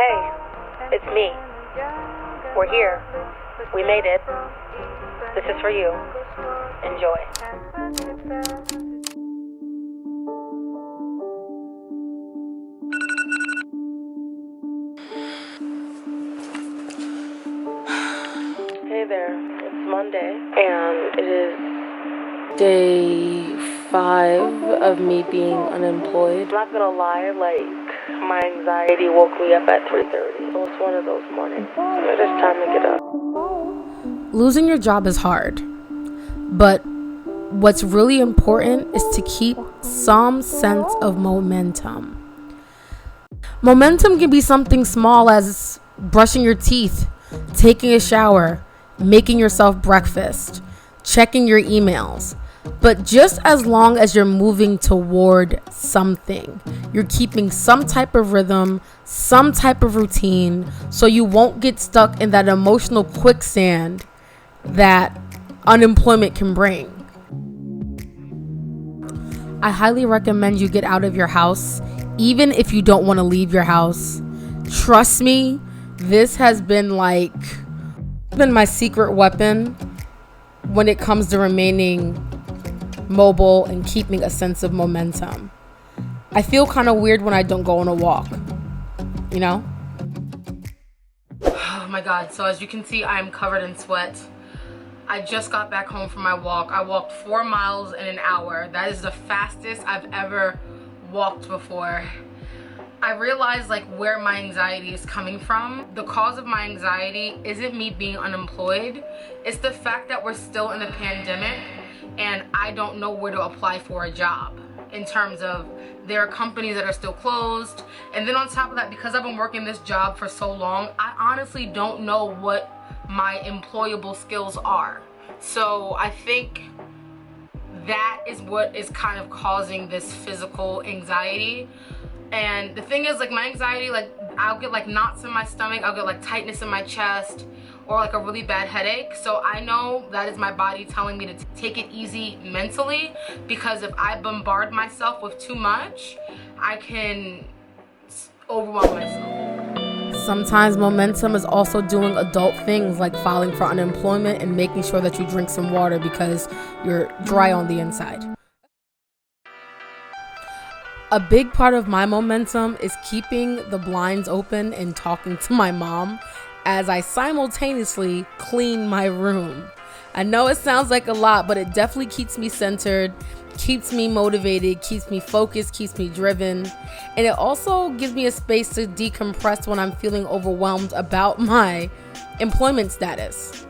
Hey, it's me. We're here. We made it. This is for you. Enjoy. Hey there, it's Monday, and it is day 5 of me being unemployed. I'm not gonna lie, my anxiety woke me up at 3:30. So it's one of those mornings. So it is time to get up. Losing your job is hard, but what's really important is to keep some sense of momentum. Momentum can be something small as brushing your teeth, taking a shower, making yourself breakfast, checking your emails. But just as long as you're moving toward something, you're keeping some type of rhythm, some type of routine, so you won't get stuck in that emotional quicksand that unemployment can bring. I highly recommend you get out of your house, even if you don't want to leave your house. Trust me, this has been my secret weapon when it comes to remaining mobile and keeping a sense of momentum. I feel kind of weird when I don't go on a walk, you know? Oh my God, so as you can see, I'm covered in sweat. I just got back home from my walk. I walked 4 miles in an hour. That is the fastest I've ever walked before. I realized where my anxiety is coming from. The cause of my anxiety isn't me being unemployed. It's the fact that we're still in a pandemic and I don't know where to apply for a job, in terms of there are companies that are still closed. And then on top of that, because I've been working this job for so long, I honestly don't know what my employable skills are. So I think that is what is kind of causing this physical anxiety. And the thing is, my anxiety, I'll get knots in my stomach, I'll get tightness in my chest, or a really bad headache. So I know that is my body telling me to take it easy mentally, because if I bombard myself with too much, I can overwhelm myself. Sometimes momentum is also doing adult things like filing for unemployment and making sure that you drink some water because you're dry on the inside. A big part of my momentum is keeping the blinds open and talking to my mom as I simultaneously clean my room. I know it sounds like a lot, but it definitely keeps me centered, keeps me motivated, keeps me focused, keeps me driven. And it also gives me a space to decompress when I'm feeling overwhelmed about my employment status.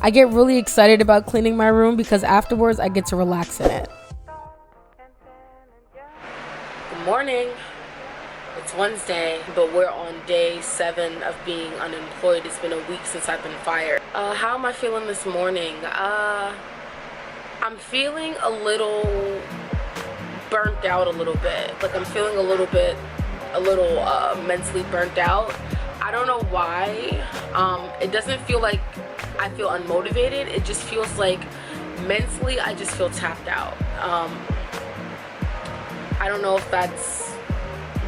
I get really excited about cleaning my room because afterwards I get to relax in it. Good morning. It's Wednesday, but we're on day 7 of being unemployed. It's been a week since I've been fired. How am I feeling this morning? I'm feeling a little burnt out a little bit. I'm feeling a little mentally burnt out. I don't know why. It doesn't feel like I feel unmotivated. It just feels like mentally I just feel tapped out. I don't know if that's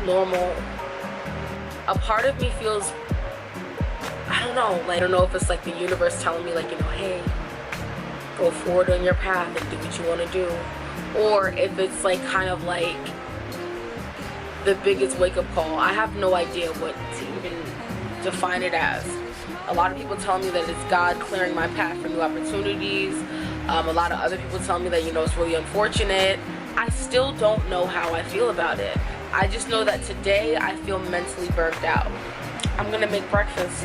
normal. A part of me feels, I don't know if it's the universe telling me hey, go forward on your path and do what you want to do, or if it's the biggest wake-up call. I have no idea what to even define it as. A lot of people tell me that it's God clearing my path for new opportunities. A lot of other people tell me that, it's really unfortunate. I still don't know how I feel about it. I just know that today I feel mentally burnt out. I'm gonna make breakfast.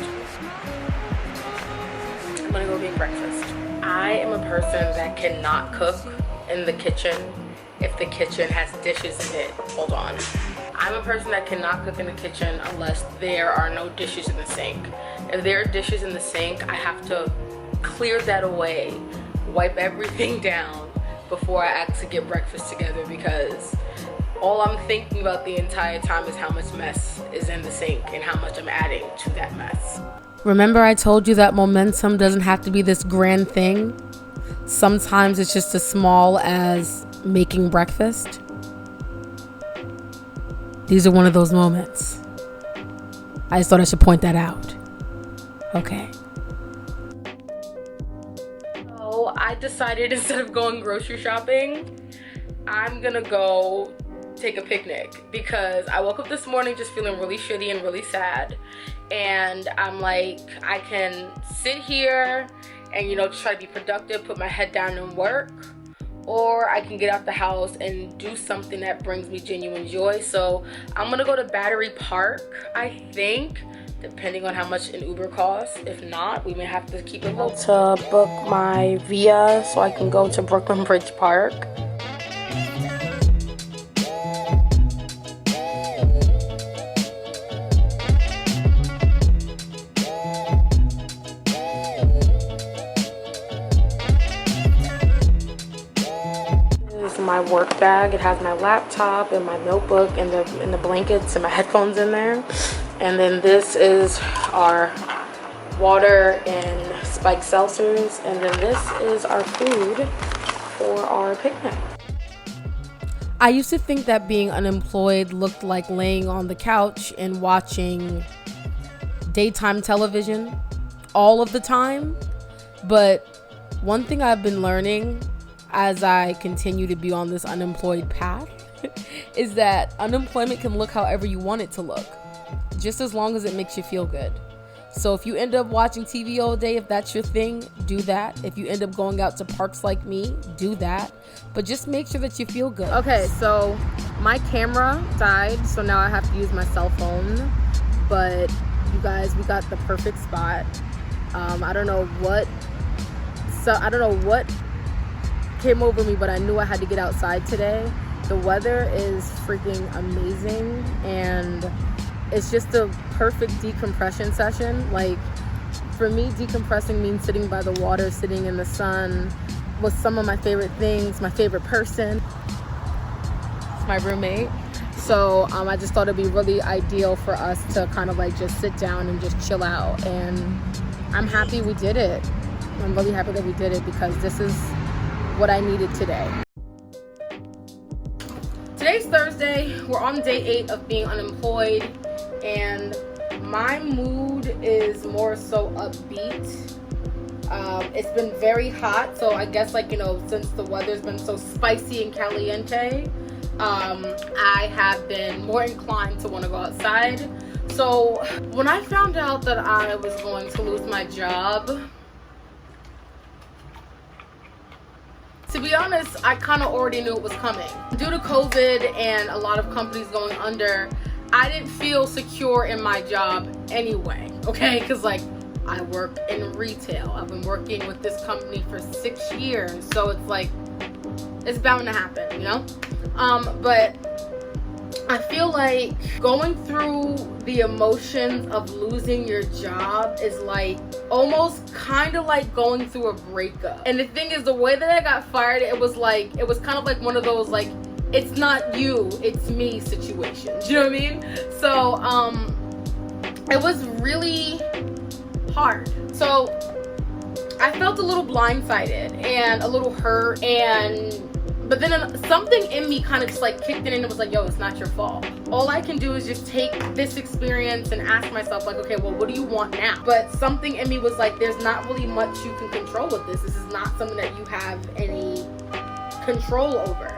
I'm gonna go make breakfast. I am a person that cannot cook in the kitchen if the kitchen has dishes in it. Hold on. I'm a person that cannot cook in the kitchen unless there are no dishes in the sink. If there are dishes in the sink, I have to clear that away, wipe everything down before I actually get breakfast together, because all I'm thinking about the entire time is how much mess is in the sink and how much I'm adding to that mess. Remember I told you that momentum doesn't have to be this grand thing? Sometimes it's just as small as making breakfast. These are one of those moments. I just thought I should point that out. Okay. So I decided instead of going grocery shopping, I'm gonna go take a picnic because I woke up this morning just feeling really shitty and really sad. And I'm like, I can sit here and, try to be productive, put my head down and work, or I can get out the house and do something that brings me genuine joy. So I'm gonna go to Battery Park, I think, depending on how much an Uber costs. If not, we may have to keep it low. To book my Via so I can go to Brooklyn Bridge Park. My work bag. It has my laptop and my notebook and the blankets and my headphones in there. And then this is our water and spiked seltzers. And then this is our food for our picnic. I used to think that being unemployed looked like laying on the couch and watching daytime television all of the time. But one thing I've been learning as I continue to be on this unemployed path is that unemployment can look however you want it to look, just as long as it makes you feel good. So if you end up watching TV all day, if that's your thing, do that. If you end up going out to parks like me, do that. But just make sure that you feel good. Okay, so my camera died, so now I have to use my cell phone. But you guys, we got the perfect spot. I don't know what came over me, but I knew I had to get outside today. The weather is freaking amazing, and it's just a perfect decompression session. Like, for me, decompressing means sitting by the water, sitting in the sun with some of my favorite things, my favorite person. It's my roommate. So I just thought it'd be really ideal for us to kind of like just sit down and just chill out, and I'm happy we did it. I'm really happy that we did it because this is what I needed today. Today's Thursday. We're on day 8 of being unemployed, and my mood is more so upbeat. It's been very hot, so I guess since the weather's been so spicy and caliente, I have been more inclined to want to go outside. So when I found out that I was going to lose my job, to be honest, I kind of already knew it was coming. Due to COVID and a lot of companies going under, I didn't feel secure in my job anyway, okay? Because I work in retail. I've been working with this company for 6 years, so it's bound to happen, But I feel like going through the emotions of losing your job is almost kind of like going through a breakup. And the thing is, the way that I got fired, it was kind of like one of those it's not you, it's me situations. You know what I mean? So it was really hard. So I felt a little blindsided and a little hurt, but then something in me kind of just kicked in and it was yo, it's not your fault. All I can do is just take this experience and ask myself okay, well, what do you want now? But something in me was there's not really much you can control with this. This is not something that you have any control over.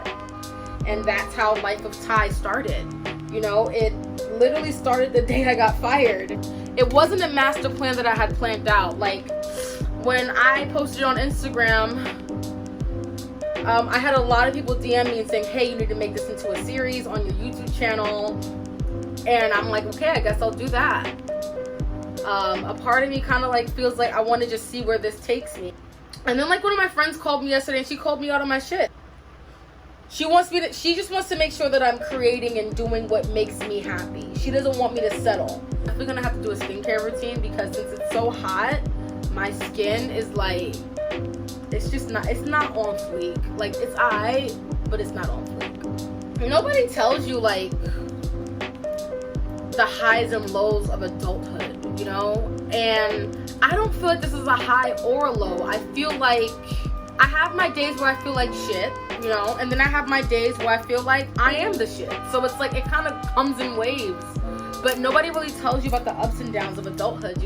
And that's how Life of Thaii started. It literally started the day I got fired. It wasn't a master plan that I had planned out. When I posted on Instagram, I had a lot of people DM me and saying, hey, you need to make this into a series on your YouTube channel. And I'm okay, I guess I'll do that. A part of me kind of feels I want to just see where this takes me. And then one of my friends called me yesterday and she called me out on my shit. She just wants to make sure that I'm creating and doing what makes me happy. She doesn't want me to settle. I'm definitely gonna have to do a skincare routine because since it's so hot, my skin is it's not on fleek. It's alright, but it's not on fleek. Nobody tells you the highs and lows of adulthood, And I don't feel like this is a high or a low. I feel like I have my days where I feel like shit, you know, and then I have my days where I feel like I am the shit. So it's like it kind of comes in waves. But nobody really tells you about the ups and downs of adulthood.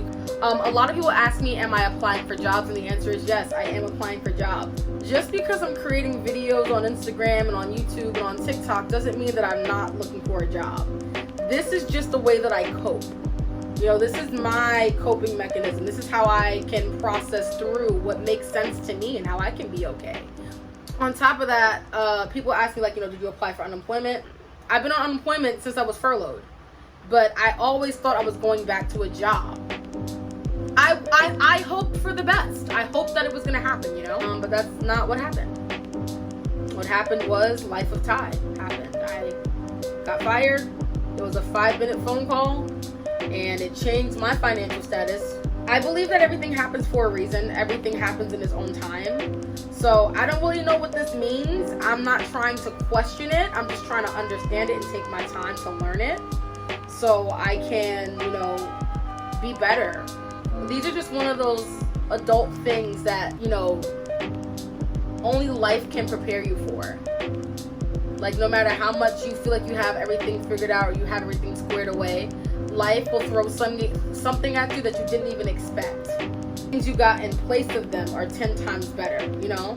A lot of people ask me, am I applying for jobs? And the answer is yes, I am applying for jobs. Just because I'm creating videos on Instagram and on YouTube and on TikTok doesn't mean that I'm not looking for a job. This is just the way that I cope. You know, this is my coping mechanism. This is how I can process through what makes sense to me and how I can be okay. On top of that, people ask me, like, you know, did you apply for unemployment? I've been on unemployment since I was furloughed. But I always thought I was going back to a job. I hoped for the best. I hoped that it was going to happen, you know? But that's not what happened. What happened was life of Thaii happened. I got fired. It was a 5-minute phone call. And it changed my financial status. I believe that everything happens for a reason. Everything happens in its own time. So I don't really know what this means. I'm not trying to question it. I'm just trying to understand it and take my time to learn it, so I can, you know, be better. These are just one of those adult things that, you know, only life can prepare you for. Like, no matter how much you feel like you have everything figured out or you have everything squared away, life will throw something at you that you didn't even expect. Things you got in place of them are 10 times better, you know?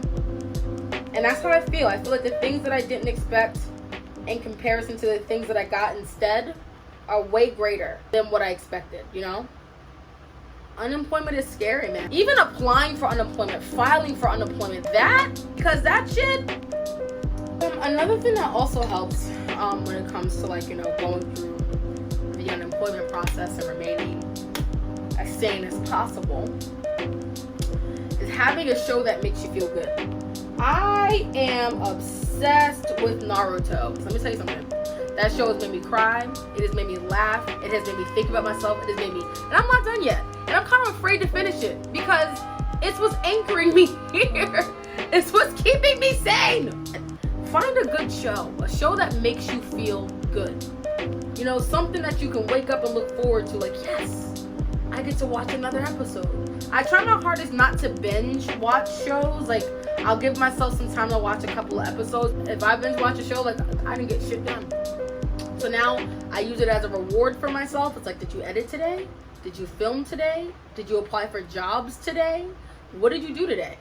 And that's how I feel. I feel like the things that I didn't expect in comparison to the things that I got instead are way greater than what I expected, you know? Unemployment is scary, man. Even applying for unemployment, filing for unemployment, because that shit. Another thing that also helps when it comes to, like, you know, going through the unemployment process and remaining as sane as possible is having a show that makes you feel good. I am obsessed with Naruto. So let me tell you something. That show has made me cry. It has made me laugh. It has made me think about myself. It has made me, and I'm not done yet. And I'm kind of afraid to finish it because it's what's anchoring me here. It's what's keeping me sane. Find a good show, a show that makes you feel good. You know, something that you can wake up and look forward to, like, yes, I get to watch another episode. I try my hardest not to binge watch shows. Like, I'll give myself some time to watch a couple of episodes. If I binge watch a show, like, I didn't get shit done. So now I use it as a reward for myself. It's like, did you edit today? Did you film today? Did you apply for jobs today? What did you do today?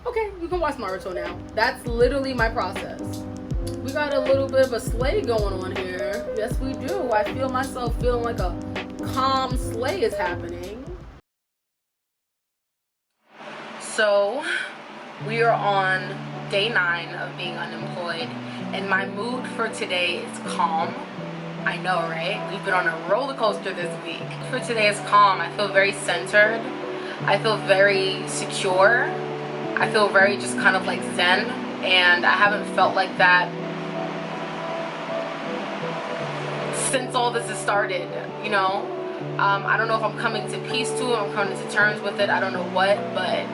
Okay, you can watch Naruto now. That's literally my process. We got a little bit of a sleigh going on here. Yes, we do. I feel myself feeling like a calm sleigh is happening. So, we are on day 9 of being unemployed, and my mood for today is calm. I know, right? We've been on a roller coaster this week. For today is calm. I feel very centered. I feel very secure. I feel very just kind of like zen, and I haven't felt like that since all this has started, you know? I don't know if I'm coming to peace to it, I'm coming to terms with it, I don't know what, but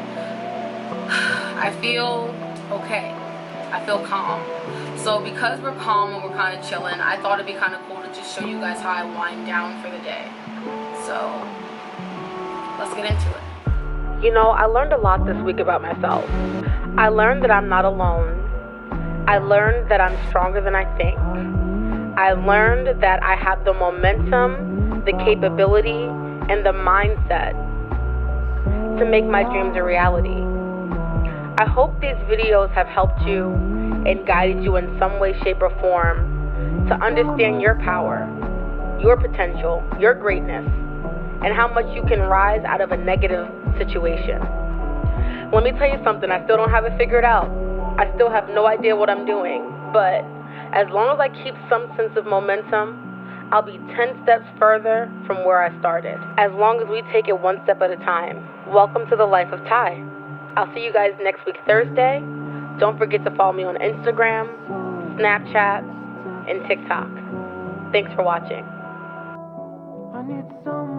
I feel okay. I feel calm. So because we're calm and we're kind of chilling, I thought it'd be kind of cool to just show you guys how I wind down for the day. So let's get into it. You know, I learned a lot this week about myself. I learned that I'm not alone. I learned that I'm stronger than I think. I learned that I have the momentum, the capability, and the mindset to make my dreams a reality. I hope these videos have helped you and guided you in some way, shape, or form to understand your power, your potential, your greatness, and how much you can rise out of a negative situation. Let me tell you something, I still don't have it figured out. I still have no idea what I'm doing, but as long as I keep some sense of momentum, I'll be 10 steps further from where I started. As long as we take it one step at a time. Welcome to the life of Thaii. I'll see you guys next week, Thursday. Don't forget to follow me on Instagram, Snapchat, and TikTok. Thanks for watching. I need someone